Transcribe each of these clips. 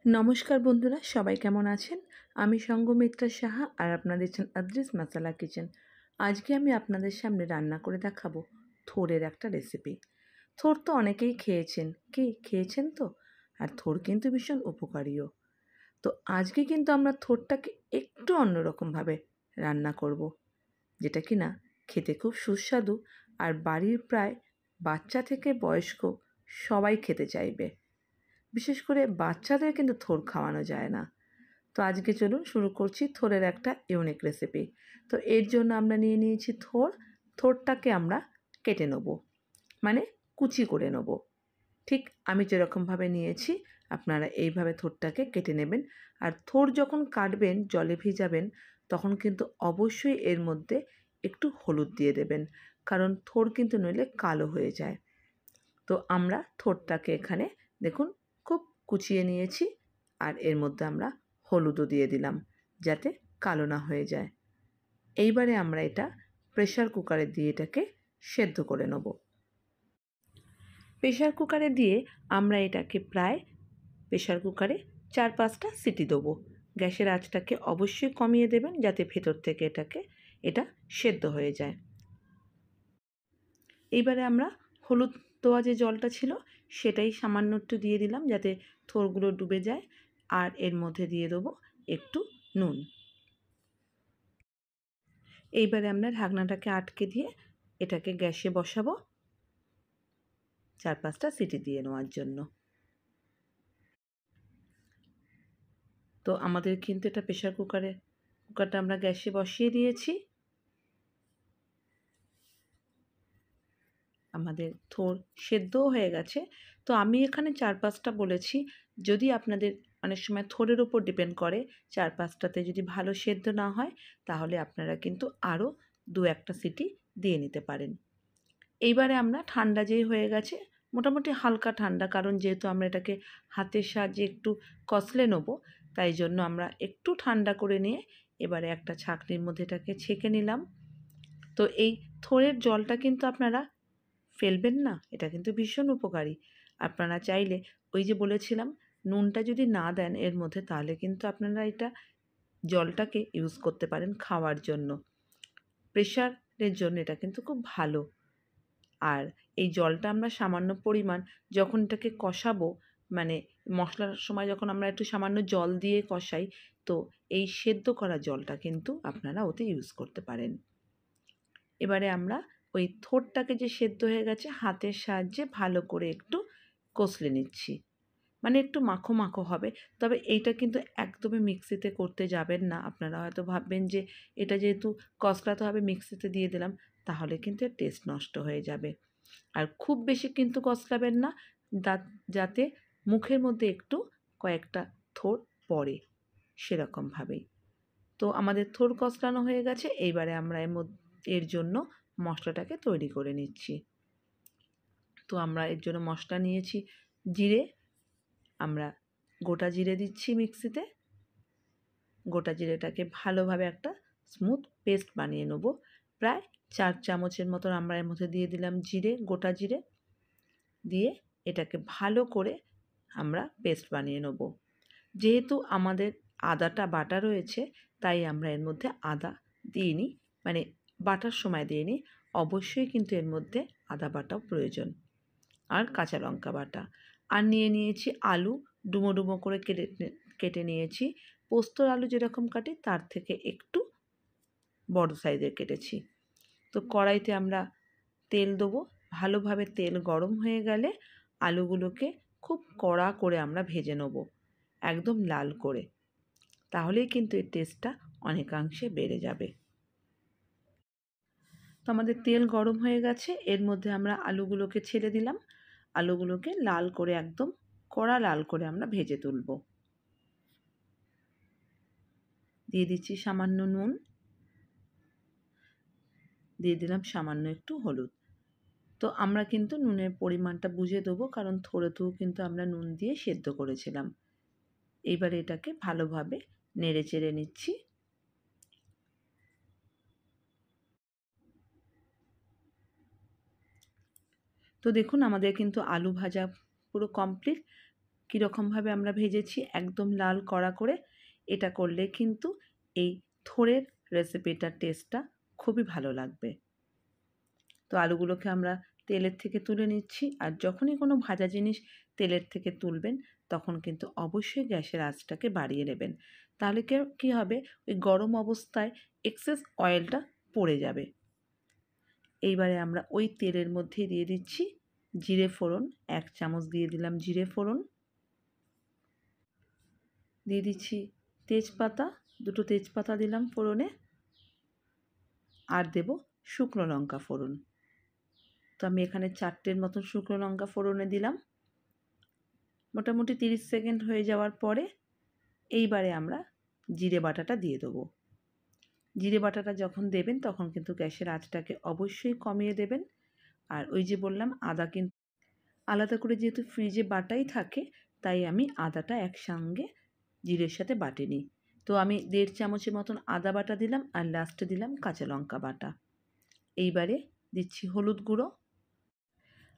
নমস্কার বন্ধুরা, সবাই কেমন আছেন? আমি সঙ্গমিত্রা সাহা আর আপনারা দেখছেন আদ্রিস মাসালা কিচেন। আজকে আমি আপনাদের সামনে রান্না করে দেখাবো থোড়ের একটা রেসিপি। থোড় তো অনেকেই খেয়েছেন, খেয়েছেন তো? আর থোড় কিন্তু ভীষণ উপকারীও। তো আজকে কিন্তু আমরা থোড়টাকে একটু অন্যরকমভাবে রান্না করব, যেটা কি না খেতে খুব সুস্বাদু আর বাড়ির প্রায় বাচ্চা থেকে বয়স্ক সবাই খেতে চাইবে। বিশেষ করে বাচ্চাদের কিন্তু থোড় খাওয়ানো যায় না। তো আজকে চলুন শুরু করছি থোড়ের একটা ইউনিক রেসিপি। তো এর জন্য আমরা নিয়ে নিয়েছি থোড়টাকে আমরা কেটে নেব, মানে কুচি করে নেব। ঠিক আমি যেরকমভাবে নিয়েছি আপনারা এইভাবে থোড়টাকে কেটে নেবেন। আর থোড় যখন কাটবেন, জলে ভিজাবেন, তখন কিন্তু অবশ্যই এর মধ্যে একটু হলুদ দিয়ে দেবেন, কারণ থোড় কিন্তু নইলে কালো হয়ে যায়। তো আমরা থোড়টাকে এখানে দেখুন খুব কুচিয়ে নিয়েছি, আর এর মধ্যে আমরা হলুদও দিয়ে দিলাম যাতে কালো না হয়ে যায়। এইবারে আমরা এটা প্রেশার কুকারে দিয়ে এটাকে সেদ্ধ করে নেব। প্রেশার কুকারে দিয়ে আমরা এটাকে প্রেশার কুকারে 4-5টা সিটি দেবো। গ্যাসের আঁচটাকে অবশ্যই কমিয়ে দেবেন যাতে ভেতর থেকে এটা সেদ্ধ হয়ে যায়। এইবারে আমরা হলুদ দেওয়া যে জলটা ছিল সেটাই সামান্য একটু দিয়ে দিলাম যাতে থোড়গুলো ডুবে যায়, আর এর মধ্যে দিয়ে দেবো একটু নুন। এইবারে আমরা ঢাকনাটাকে আটকে দিয়ে এটাকে গ্যাসে বসাবো 4-5টা সিটি দিয়ে নেওয়ার জন্য। তো আমাদের কিন্তু এটা কুকারটা আমরা গ্যাসে বসিয়ে দিয়েছি। আমাদের থোড় সেদ্ধও হয়ে গেছে। তো আমি এখানে 4-5টা বলেছি, যদি আপনাদের অনেক সময় থোড়ের উপর ডিপেন্ড করে, 4-5টাতে যদি ভালো সেদ্ধ না হয় তাহলে আপনারা কিন্তু আরও 2-1টা সিটি দিয়ে নিতে পারেন। এইবারে আমরা ঠান্ডা যেই হয়ে গেছে, মোটামুটি হালকা ঠান্ডা, কারণ যেহেতু আমরা এটাকে হাতের সাহায্যে একটু কষলে নেবো, তাই জন্য আমরা একটু ঠান্ডা করে নিয়ে এবারে একটা ছাঁকনির মধ্যে এটাকে ছেঁকে নিলাম। তো এই থোড়ের জলটা কিন্তু আপনারা ফেলবেন না, এটা কিন্তু ভীষণ উপকারী। আপনারা চাইলে ওই যে বলেছিলাম নুনটা যদি না দেন এর মধ্যে, তাহলে কিন্তু আপনারা এটা জলটাকে ইউজ করতে পারেন খাওয়ার জন্য। প্রেশারের জন্য এটা কিন্তু খুব ভালো। আর এই জলটা আমরা সামান্য পরিমাণ যখন এটাকে কষাবো, মানে মশলার সময় যখন আমরা একটু সামান্য জল দিয়ে কষাই, তো এই সেদ্ধ করা জলটা কিন্তু আপনারা ওতে ইউজ করতে পারেন। এবারে আমরা ওই থোড়টাকে যে সেদ্ধ হয়ে গেছে হাতের সাহায্যে ভালো করে একটু কষলে নিচ্ছি, মানে একটু মাখো মাখো হবে। তবে এইটা কিন্তু একদমই মিক্সিতে করতে যাবেন না। আপনারা হয়তো ভাববেন যে এটা যেহেতু কষলাতে হবে মিক্সিতে দিয়ে দিলাম, তাহলে কিন্তু এর টেস্ট নষ্ট হয়ে যাবে। আর খুব বেশি কিন্তু কষলাবেন না, যাতে মুখের মধ্যে একটু কয়েকটা থোড় পড়ে, সেরকমভাবেই। তো আমাদের থোড় কষলানো হয়ে গেছে। এইবারে আমরা এর জন্য মশলাটাকে তৈরি করে নিচ্ছি। তো আমরা এর জন্য মশলা নিয়েছি জিরে। আমরা গোটা জিরে দিচ্ছি মিক্সিতে। গোটা জিরেটাকে ভালোভাবে একটা স্মুথ পেস্ট বানিয়ে নেব। প্রায় 4 চামচের মতন আমরা এর মধ্যে দিয়ে দিলাম গোটা জিরে দিয়ে এটাকে ভালো করে আমরা পেস্ট বানিয়ে নেব। যেহেতু আমাদের আদাটা বাটা রয়েছে, তাই আমরা এর মধ্যে আদা দিইনি, মানে বাটার সময় দিইনি। অবশ্যই কিন্তু এর মধ্যে আদা বাটাও প্রয়োজন, আর কাঁচা লঙ্কা বাটা। আর নিয়ে নিয়েছি আলু, ডুমো ডুমো করে কেটে নিয়েছি। পোস্তর আলু যেরকম কাটি তার থেকে একটু বড় সাইজের কেটেছি। তো কড়াইতে আমরা তেল দেবো। ভালোভাবে তেল গরম হয়ে গেলে আলুগুলোকে খুব কড়া করে আমরা ভেজে নেব, একদম লাল করে। তাহলেই কিন্তু এর টেস্টটা অনেকাংশে বেড়ে যাবে। তো আমাদের তেল গরম হয়ে গেছে, এর মধ্যে আমরা আলুগুলোকে ছেড়ে দিলাম। আলুগুলোকে লাল করে, একদম কড়া লাল করে আমরা ভেজে তুলব। দিয়ে দিচ্ছি সামান্য নুন, দিয়ে দিলাম সামান্য একটু হলুদ। তো আমরা কিন্তু নুনের পরিমাণটা বুঝে দেবো, কারণ থোড়েতেও কিন্তু আমরা নুন দিয়ে সেদ্ধ করেছিলাম। এইবার এটাকে ভালোভাবে নেড়ে চেড়ে নিচ্ছি। তো দেখুন আমাদের কিন্তু আলু ভাজা পুরো কমপ্লিট। কীরকমভাবে আমরা ভেজেছি, একদম লাল কড়া করে। এটা করলে কিন্তু এই থোড়ের রেসিপিটার টেস্টটা খুবই ভালো লাগবে। তো আলুগুলোকে আমরা তেলের থেকে তুলে নিচ্ছি। আর যখনই কোনো ভাজা জিনিস তেলের থেকে তুলবেন তখন কিন্তু অবশ্যই গ্যাসের আঁচটাকে বাড়িয়ে নেবেন, তাহলে কী হবে, ওই গরম অবস্থায় এক্সেস অয়েলটা পড়ে যাবে। এইবারে আমরা ওই তেলের মধ্যেই দিয়ে দিচ্ছি জিরে ফোড়ন, 1 চামচ দিয়ে দিলাম জিরে ফোড়ন, দিয়ে দিচ্ছি তেজপাতা, 2টো তেজপাতা দিলাম ফোড়নে, আর দেব শুকনো লঙ্কা ফোড়ন। তো আমি এখানে 4টের মতন শুকনো লঙ্কা ফোড়নে দিলাম। মোটামুটি 30 সেকেন্ড হয়ে যাওয়ার পরে এইবারে আমরা জিরে বাটাটা দিয়ে দেবো। জিরে বাটাটা যখন দেবেন তখন কিন্তু গ্যাসের আঁচটাকে অবশ্যই কমিয়ে দেবেন। আর ওই যে বললাম আদা কিন্তু আলাদা করে যেহেতু ফ্রিজে বাটাই থাকে, তাই আমি আদাটা একসঙ্গে জিরের সাথে বাটিনি। তো আমি 1.5 চামচের মতন আদা বাটা দিলাম, আর লাস্টে দিলাম কাঁচা লঙ্কা বাটা। এইবারে দিচ্ছি হলুদ গুঁড়ো,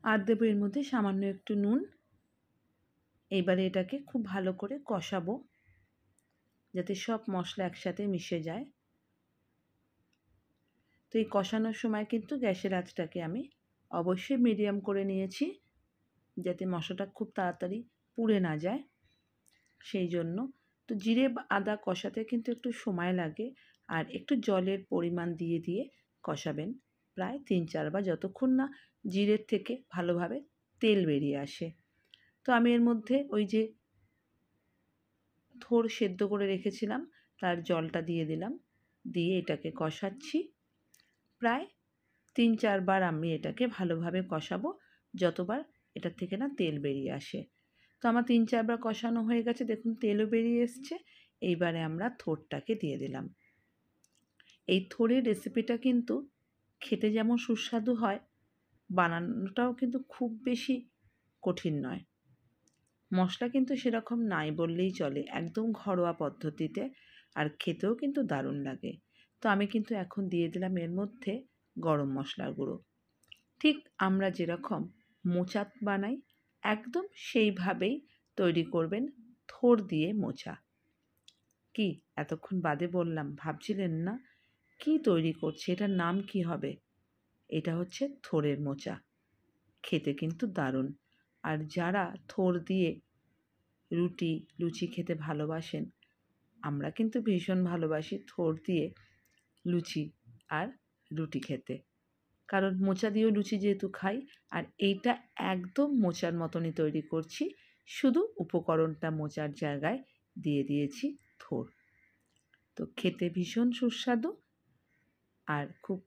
আর দেবো এর মধ্যে সামান্য একটু নুন। এইবারে এটাকে খুব ভালো করে কষাবো যাতে সব মশলা একসাথে মিশে যায়। তো এই কষানোর সময় কিন্তু গ্যাসের আঁচটাকে আমি অবশ্যই মিডিয়াম করে নিয়েছি, যাতে মশলাটা খুব তাড়াতাড়ি পুড়ে না যায় সেই জন্য। তো জিরে আদা কষাতে কিন্তু একটু সময় লাগে, আর একটু জলের পরিমাণ দিয়ে দিয়ে কষাবেন প্রায় 3-4 বার, যতক্ষণ না জিরের থেকে ভালোভাবে তেল বেরিয়ে আসে। তো আমি এর মধ্যে ওই যে থোড় সেদ্ধ করে রেখেছিলাম তার জলটা দিয়ে দিলাম, দিয়ে এটাকে কষাচ্ছি। প্রায় 3-4 বার আমি এটাকে ভালোভাবে কষাবো, যতবার এটার থেকে না তেল বেরিয়ে আসে। তো আমার 3-4 বার কষানো হয়ে গেছে, দেখুন তেলও বেরিয়ে এসছে। এইবারে আমরা থোড়টাকে দিয়ে দিলাম। এই থোড়ের রেসিপিটা কিন্তু খেতে যেমন সুস্বাদু হয়, বানানোটাও কিন্তু খুব বেশি কঠিন নয়। মশলা কিন্তু সেরকম নাই বললেই চলে, একদম ঘরোয়া পদ্ধতিতে, আর খেতেও কিন্তু দারুণ লাগে। তো আমি কিন্তু এখন দিয়ে দিলাম এর মধ্যে গরম মশলার গুঁড়ো। ঠিক আমরা যেরকম মোচা বানাই একদম সেইভাবেই তৈরি করবেন থোড় দিয়ে মোচা। কি এতক্ষণ বাদে বললাম, ভাবছিলেন না কি তৈরি করছে, এটার নাম কি হবে? এটা হচ্ছে থোড়ের মোচা। খেতে কিন্তু দারুণ। আর যারা থোড় দিয়ে রুটি লুচি খেতে ভালোবাসেন, আমরা কিন্তু ভীষণ ভালোবাসি থোড় দিয়ে লুচি আর রুটি খেতে, কারণ মোচা দিয়েও লুচি যেহেতু খাই। আর এইটা একদম মোচার মতনই তৈরি করছি, শুধু উপকরণটা মোচার জায়গায় দিয়ে দিয়েছি থোড়। তো খেতে ভীষণ সুস্বাদু আর খুব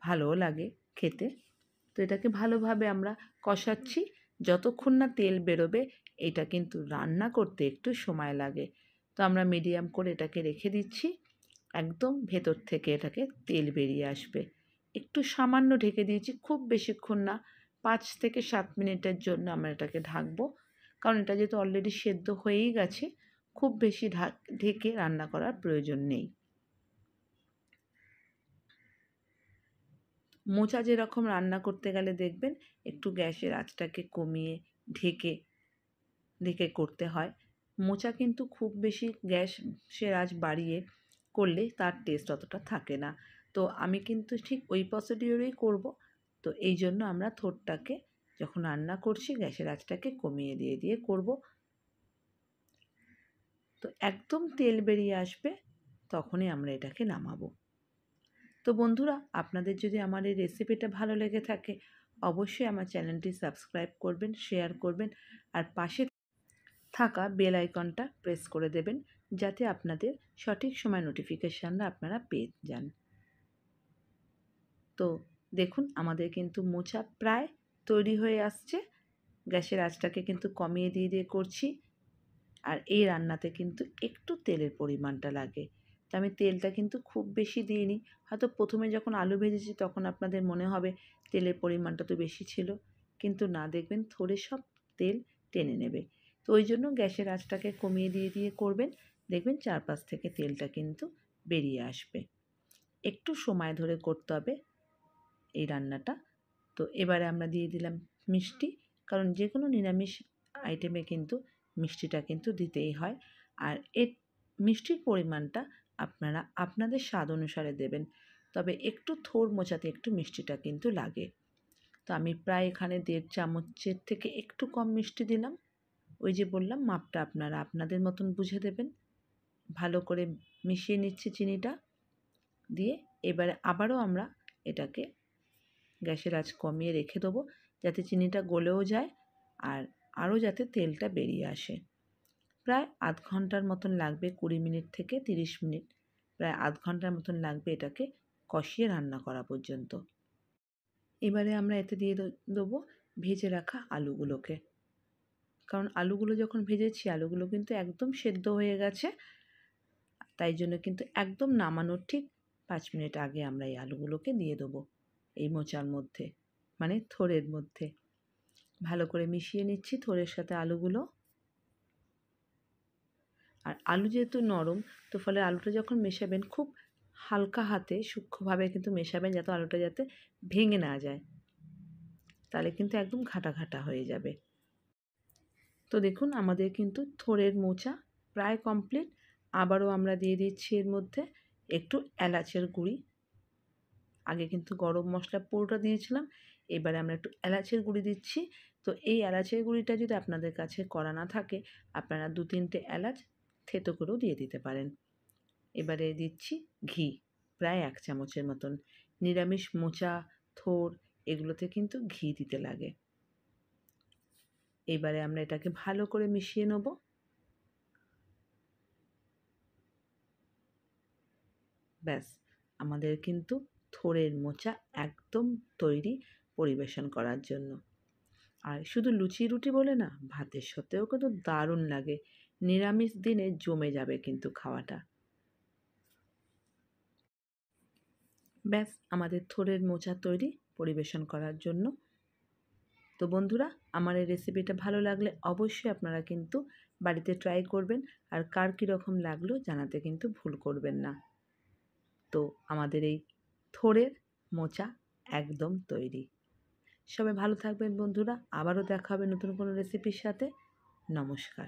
ভালোও লাগে খেতে। তো এটাকে ভালোভাবে আমরা কষাচ্ছি যতক্ষণ না তেল বেরোবে। এটা কিন্তু রান্না করতে একটু সময় লাগে, তো আমরা মিডিয়াম করে এটাকে রেখে দিচ্ছি। একদম ভেতর থেকে এটাকে তেল বেরিয়ে আসবে। একটু সামান্য ঢেকে দিয়েছি, খুব বেশিক্ষণ না, 5 থেকে 7 মিনিটের জন্য আমরা এটাকে ঢাকবো, কারণ এটা যেহেতু অলরেডি সেদ্ধ হয়েই গেছে, খুব বেশি ঢেকে রান্না করার প্রয়োজন নেই। মোচা যেরকম রান্না করতে গেলে দেখবেন একটু গ্যাসের আঁচটাকে কমিয়ে ঢেকে ঢেকে করতে হয়। মোচা কিন্তু খুব বেশি গ্যাসের আঁচ বাড়িয়ে করলে তার টেস্ট অতটা থাকে না। তো আমি কিন্তু ঠিক ওই প্রসিডিওরেই করব। তো এই জন্য আমরা থোড়টাকে যখন রান্না করছি গ্যাসের আঁচটাকে কমিয়ে দিয়ে দিয়ে করব। তো একদম তেল বেরিয়ে আসবে তখনই আমরা এটাকে নামাবো। তো বন্ধুরা, আপনাদের যদি আমার এই রেসিপিটা ভালো লেগে থাকে অবশ্যই আমার চ্যানেলটি সাবস্ক্রাইব করবেন, শেয়ার করবেন, আর পাশে থাকা বেল আইকনটা প্রেস করে দেবেন, যাতে আপনাদের সঠিক সময় নোটিফিকেশানটা আপনারা পেয়ে যান। তো দেখুন আমাদের কিন্তু মোচা প্রায় তৈরি হয়ে আসছে। গ্যাসের আঁচটাকে কিন্তু কমিয়ে দিয়ে দিয়ে করছি, আর এই রান্নাতে কিন্তু একটু তেলের পরিমাণটা লাগে। তো আমি তেলটা কিন্তু খুব বেশি দিইনি। হয়তো প্রথমে যখন আলু ভেজেছি তখন আপনাদের মনে হবে তেলের পরিমাণটা তো বেশি ছিল, কিন্তু না, দেখবেন থোড়ে সব তেল টেনে নেবে। তো ওই জন্য গ্যাসের আঁচটাকে কমিয়ে দিয়ে দিয়ে করবেন, দেখবেন চারপাশ থেকে তেলটা কিন্তু বেরিয়ে আসবে। একটু সময় ধরে করতে হবে এই রান্নাটা। তো এবারে আমরা দিয়ে দিলাম মিষ্টি, কারণ যে কোনো নিরামিষ আইটেমে কিন্তু মিষ্টিটা কিন্তু দিতেই হয়। আর এর মিষ্টির পরিমাণটা আপনারা আপনাদের স্বাদ অনুসারে দেবেন, তবে একটু থোড় মোচাতে একটু মিষ্টিটা কিন্তু লাগে। তো আমি প্রায় এখানে 1.5 চামচের থেকে একটু কম মিষ্টি দিলাম। ওই যে বললাম, মাপটা আপনারা আপনাদের মতন বুঝে দেবেন। ভালো করে মিশিয়ে নিচ্ছি চিনিটা দিয়ে। এবারে আবারও আমরা এটাকে গ্যাসের আঁচ কমিয়ে রেখে দেবো, যাতে চিনিটা গলেও যায় আর আরও যাতে তেলটা বেরিয়ে আসে। প্রায় আধ ঘন্টার মতন লাগবে, 20 মিনিট থেকে 30 মিনিট, প্রায় আধ ঘন্টার মতন লাগবে এটাকে কষিয়ে রান্না করা পর্যন্ত। এবারে আমরা এতে দিয়ে দেবো ভেজে রাখা আলুগুলোকে, কারণ আলুগুলো যখন ভেজেছি আলুগুলো কিন্তু একদম সেদ্ধ হয়ে গেছে, তাই জন্য কিন্তু একদম নামানোর ঠিক 5 মিনিট আগে আমরা এই আলুগুলোকে দিয়ে দেবো এই মোচার মধ্যে, মানে থোড়ের মধ্যে। ভালো করে মিশিয়ে নিচ্ছি থোড়ের সাথে আলুগুলো। আর আলু যেহেতু নরম, তো ফলে আলুটা যখন মেশাবেন খুব হালকা হাতে সূক্ষ্মভাবে কিন্তু মেশাবেন, যাতে আলুটা যাতে ভেঙে না যায়, তাহলে কিন্তু একদম ঘাটা ঘাটা হয়ে যাবে। তো দেখুন আমাদের কিন্তু থোড়ের মোচা প্রায় কমপ্লিট। আবারও আমরা দিয়ে দিচ্ছি এর মধ্যে একটু এলাচের গুঁড়ি। আগে কিন্তু গরম মশলা পুরোটা দিয়েছিলাম, এবারে আমরা একটু এলাচের গুঁড়ি দিচ্ছি। তো এই এলাচের গুঁড়িটা যদি আপনাদের কাছে করা না থাকে, আপনারা 2-3টে এলাচ থেতো করেও দিয়ে দিতে পারেন। এবারে দিচ্ছি ঘি, প্রায় 1 চামচের মতন। নিরামিষ মোচা, থোড় এগুলোতে কিন্তু ঘি দিতে লাগে। এবারে আমরা এটাকে ভালো করে মিশিয়ে নেব। ব্যাস, আমাদের কিন্তু থোড়ের মোচা একদম তৈরি পরিবেশন করার জন্য। আর শুধু লুচি রুটি বলে না, ভাতের সাথেও কিন্তু দারুণ লাগে। নিরামিষ দিনে জমে যাবে কিন্তু খাওয়াটা। ব্যাস, আমাদের থোড়ের মোচা তৈরি পরিবেশন করার জন্য। তো বন্ধুরা, আমার এই রেসিপিটা ভালো লাগলে অবশ্যই আপনারা কিন্তু বাড়িতে ট্রাই করবেন, আর কার কীরকম লাগলো জানাতে কিন্তু ভুল করবেন না। তো আমাদের এই থোড়ের মোচা একদম তৈরি। সবাই ভালো থাকবেন বন্ধুরা, আবারও দেখা হবে নতুন কোনো রেসিপির সাথে। নমস্কার।